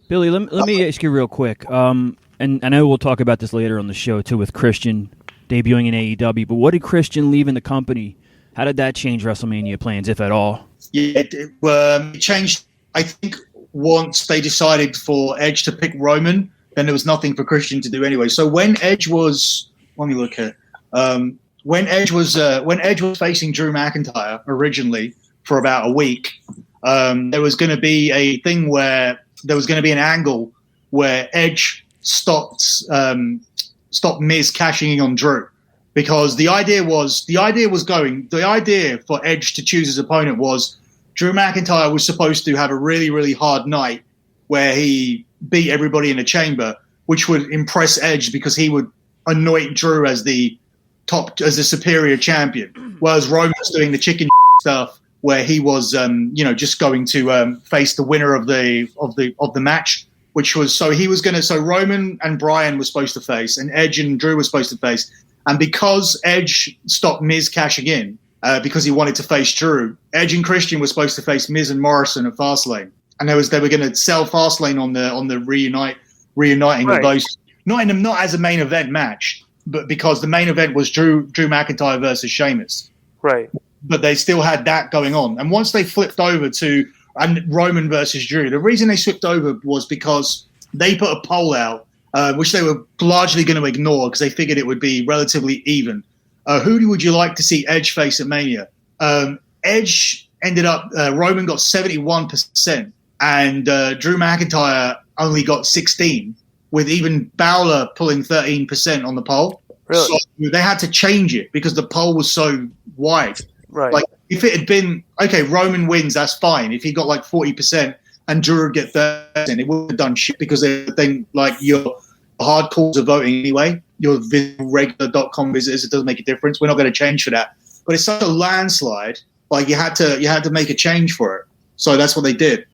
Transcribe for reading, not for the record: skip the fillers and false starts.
Billy, let me ask you real quick. And I know we'll talk about this later on the show too with Christian debuting in AEW. But what did Christian leaving the company? How did that change WrestleMania plans, if at all? Yeah, it changed. I think once they decided for Edge to pick Roman, then there was nothing for Christian to do anyway. So when Edge was, let me look at, when Edge was facing Drew McIntyre originally for about a week, there was going to be a thing where there was going to be an angle where Edge stopped Miz cashing in on Drew, because the idea for Edge to choose his opponent was Drew McIntyre was supposed to have a really, really hard night where he beat everybody in a chamber, which would impress Edge because he would anoint Drew as the superior champion, whereas Roman was doing the chicken stuff where he was just going to face the winner of the match, which was so Roman and Bryan were supposed to face, and Edge and Drew were supposed to face, and because Edge stopped Miz cashing in because he wanted to face Drew, Edge and Christian were supposed to face Miz and Morrison at Fastlane, and they were going to sell Fastlane on the reuniting right. of those, not as a main event match, but because the main event was Drew McIntyre versus Sheamus. Right. But they still had that going on. And once they flipped over to Roman versus Drew, the reason they flipped over was because they put a poll out, which they were largely going to ignore because they figured it would be relatively even. Who would you like to see Edge face at Mania? Edge ended up, Roman got 71%, and Drew McIntyre only got 16%, with even Balor pulling 13% on the poll. Really? So they had to change it because the poll was so wide. Right. Like, if it had been, okay, Roman wins, that's fine. If he got like 40% and Drew would get 30%, it would have done shit because they think like your hardcores are voting anyway. Your regular.com visitors, it doesn't make a difference. We're not going to change for that. But it's such a landslide. Like you had to make a change for it. So that's what they did.